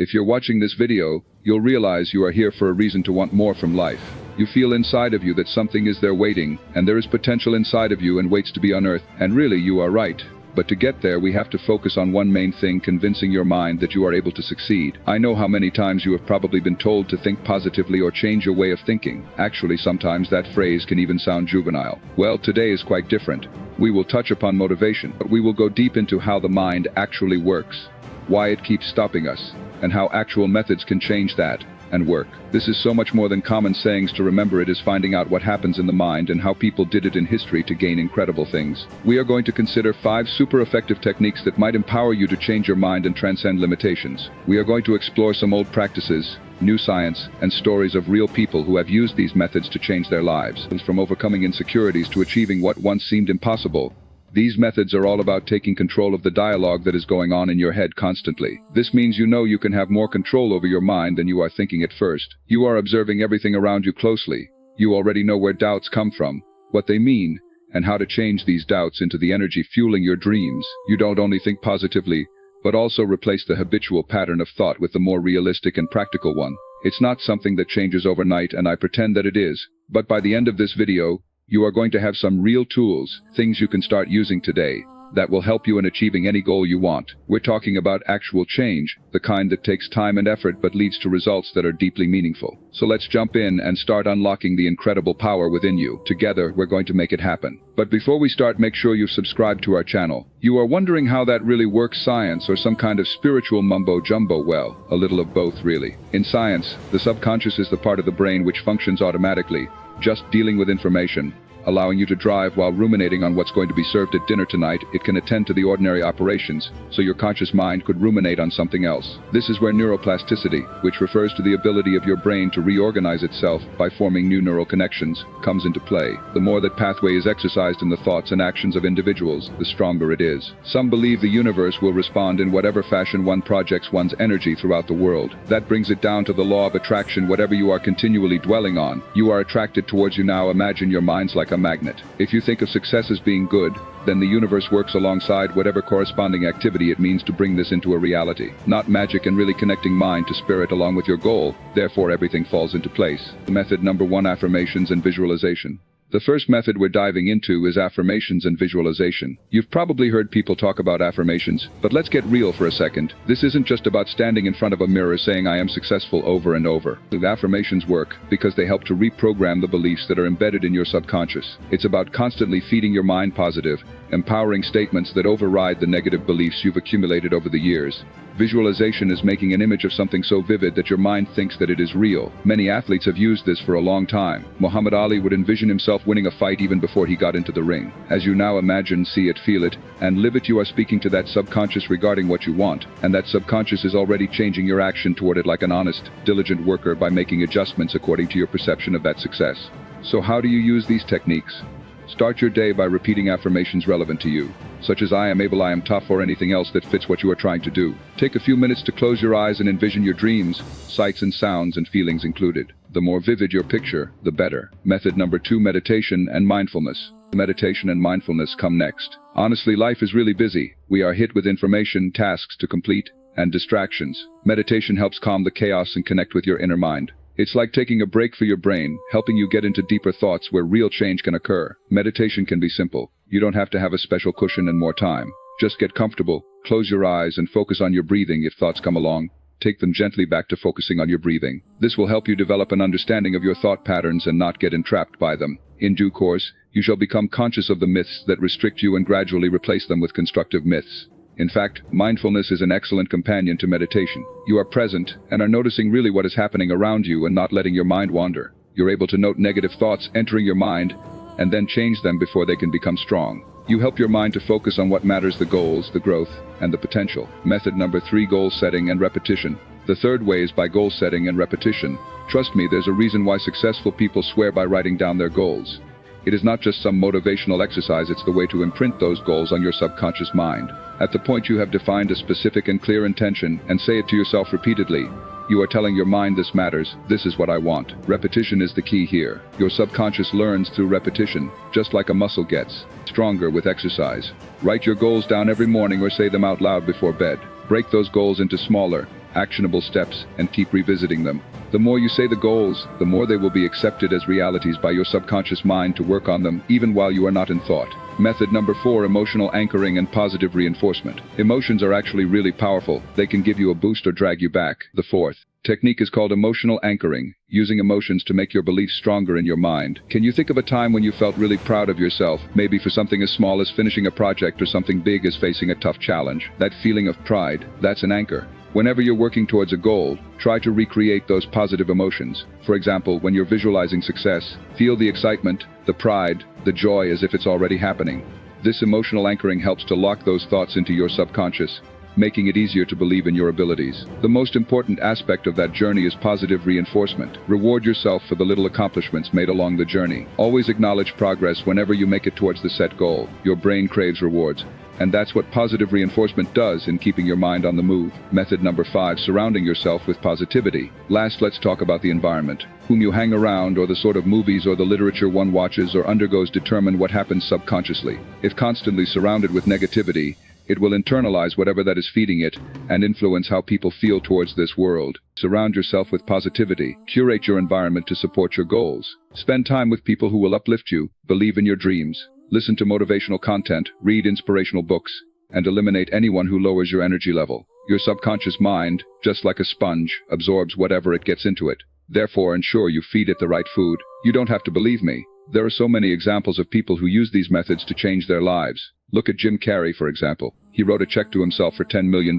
If you're watching this video, you'll realize you are here for a reason to want more from life. You feel inside of you that something is there waiting, and there is potential inside of you and waits to be unearthed, and really you are right. But to get there we have to focus on one main thing: convincing your mind that you are able to succeed. I know how many times you have probably been told to think positively or change your way of thinking. Actually, sometimes that phrase can even sound juvenile. Well, today is quite different. We will touch upon motivation, but we will go deep into how the mind actually works, why it keeps stopping us, and how actual methods can change that and work. This is so much more than common sayings. To remember it is finding out what happens in the mind and how people did it in history to gain incredible things. We are going to consider 5 super effective techniques that might empower you to change your mind and transcend limitations. We are going to explore some old practices, new science, and stories of real people who have used these methods to change their lives. From overcoming insecurities to achieving what once seemed impossible. These methods are all about taking control of the dialogue that is going on in your head constantly. This means you can have more control over your mind than you are thinking at first. You are observing everything around you closely. You already know where doubts come from, what they mean, and how to change these doubts into the energy fueling your dreams. You don't only think positively, but also replace the habitual pattern of thought with the more realistic and practical one. It's not something that changes overnight, and I pretend that it is, but by the end of this video, you are going to have some real tools, things you can start using today, that will help you in achieving any goal you want. We're talking about actual change, the kind that takes time and effort but leads to results that are deeply meaningful. So let's jump in and start unlocking the incredible power within you. Together, we're going to make it happen. But before we start, make sure you've subscribed to our channel. You are wondering how that really works: science or some kind of spiritual mumbo-jumbo? Well, a little of both really. In science, the subconscious is the part of the brain which functions automatically, just dealing with information, allowing you to drive while ruminating on what's going to be served at dinner tonight. It can attend to the ordinary operations, so your conscious mind could ruminate on something else. This is where neuroplasticity, which refers to the ability of your brain to reorganize itself by forming new neural connections, comes into play. The more that pathway is exercised in the thoughts and actions of individuals, the stronger it is. Some believe the universe will respond in whatever fashion one projects one's energy throughout the world. That brings it down to the law of attraction. Whatever you are continually dwelling on, you are attracted towards you. Now imagine your mind's like a magnet. If you think of success as being good, then the universe works alongside whatever corresponding activity it means to bring this into a reality. Not magic and really connecting mind to spirit along with your goal, therefore everything falls into place. Method number 1: affirmations and visualization. The first method we're diving into is affirmations and visualization. You've probably heard people talk about affirmations, but let's get real for a second. This isn't just about standing in front of a mirror saying "I am successful" over and over. The affirmations work because they help to reprogram the beliefs that are embedded in your subconscious. It's about constantly feeding your mind positive, empowering statements that override the negative beliefs you've accumulated over the years. Visualization is making an image of something so vivid that your mind thinks that it is real. Many athletes have used this for a long time. Muhammad Ali would envision himself winning a fight even before he got into the ring. As you now imagine, see it, feel it, and live it, you are speaking to that subconscious regarding what you want, and that subconscious is already changing your action toward it like an honest, diligent worker by making adjustments according to your perception of that success. So how do you use these techniques? Start your day by repeating affirmations relevant to you, such as "I am able," "I am tough," or anything else that fits what you are trying to do. Take a few minutes to close your eyes and envision your dreams, sights and sounds and feelings included. The more vivid your picture, the better. Method number 2: meditation and mindfulness. Meditation and mindfulness come next. Honestly, life is really busy. We are hit with information, tasks to complete, and distractions. Meditation helps calm the chaos and connect with your inner mind. It's like taking a break for your brain, helping you get into deeper thoughts where real change can occur. Meditation can be simple. You don't have to have a special cushion and more time. Just get comfortable, close your eyes and focus on your breathing. If thoughts come along, take them gently back to focusing on your breathing. This will help you develop an understanding of your thought patterns and not get entrapped by them. In due course, you shall become conscious of the myths that restrict you and gradually replace them with constructive myths. In fact, mindfulness is an excellent companion to meditation. You are present and are noticing really what is happening around you and not letting your mind wander. You're able to note negative thoughts entering your mind and then change them before they can become strong. You help your mind to focus on what matters: the goals, the growth, and the potential. Method number 3: goal setting and repetition. The third way is by goal setting and repetition. Trust me, there's a reason why successful people swear by writing down their goals. It is not just some motivational exercise, it's the way to imprint those goals on your subconscious mind. At the point you have defined a specific and clear intention and say it to yourself repeatedly, you are telling your mind, "This matters, this is what I want." Repetition is the key here. Your subconscious learns through repetition, just like a muscle gets stronger with exercise. Write your goals down every morning or say them out loud before bed. Break those goals into smaller, actionable steps, and keep revisiting them. The more you say the goals, the more they will be accepted as realities by your subconscious mind to work on them, even while you are not in thought. Method number 4, emotional anchoring and positive reinforcement. Emotions are actually really powerful. They can give you a boost or drag you back. The fourth technique is called emotional anchoring, using emotions to make your beliefs stronger in your mind. Can you think of a time when you felt really proud of yourself, maybe for something as small as finishing a project or something big as facing a tough challenge? That feeling of pride, that's an anchor. Whenever you're working towards a goal, try to recreate those positive emotions. For example, when you're visualizing success, feel the excitement, the pride, the joy as if it's already happening. This emotional anchoring helps to lock those thoughts into your subconscious, making it easier to believe in your abilities. The most important aspect of that journey is positive reinforcement. Reward yourself for the little accomplishments made along the journey. Always acknowledge progress whenever you make it towards the set goal. Your brain craves rewards, and that's what positive reinforcement does in keeping your mind on the move. Method number 5, surrounding yourself with positivity. Last, let's talk about the environment. Whom you hang around, or the sort of movies or the literature one watches or undergoes determine what happens subconsciously. If constantly surrounded with negativity, it will internalize whatever that is feeding it and influence how people feel towards this world. Surround yourself with positivity. Curate your environment to support your goals. Spend time with people who will uplift you, believe in your dreams, listen to motivational content, read inspirational books, and eliminate anyone who lowers your energy level. Your subconscious mind, just like a sponge, absorbs whatever it gets into it. Therefore, ensure you feed it the right food. You don't have to believe me. There are so many examples of people who use these methods to change their lives. Look at Jim Carrey, for example. He wrote a check to himself for $10 million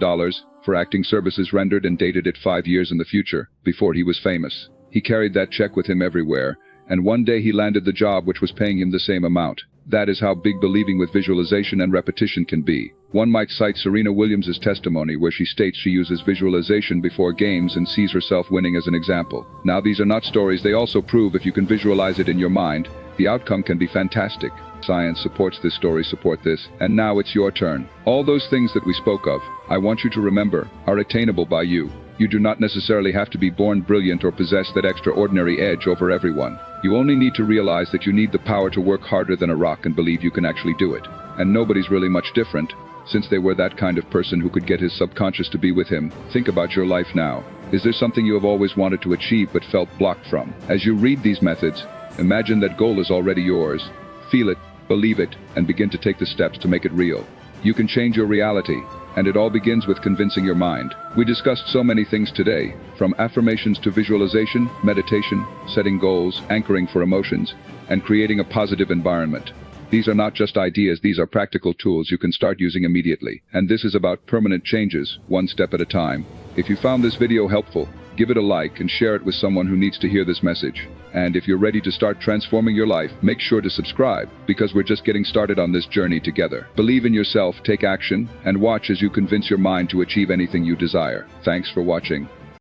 for acting services rendered and dated it 5 years in the future, before he was famous. He carried that check with him everywhere, and one day he landed the job which was paying him the same amount. That is how big believing with visualization and repetition can be. One might cite Serena Williams' testimony where she states she uses visualization before games and sees herself winning as an example. Now, these are not stories. They also prove if you can visualize it in your mind, the outcome can be fantastic. Science supports this story, support this, and now it's your turn. All those things that we spoke of, I want you to remember, are attainable by you. You do not necessarily have to be born brilliant or possess that extraordinary edge over everyone. You only need to realize that you need the power to work harder than a rock and believe you can actually do it. And nobody's really much different, since they were that kind of person who could get his subconscious to be with him. Think about your life now. Is there something you have always wanted to achieve but felt blocked from? As you read these methods, imagine that goal is already yours. Feel it, believe it, and begin to take the steps to make it real. You can change your reality, and it all begins with convincing your mind. We discussed so many things today, from affirmations to visualization, meditation, setting goals, anchoring for emotions, and creating a positive environment. These are not just ideas, these are practical tools you can start using immediately. And this is about permanent changes, one step at a time. If you found this video helpful, give it a like and share it with someone who needs to hear this message. And if you're ready to start transforming your life, make sure to subscribe, because we're just getting started on this journey together. Believe in yourself, take action, and watch as you convince your mind to achieve anything you desire. Thanks for watching.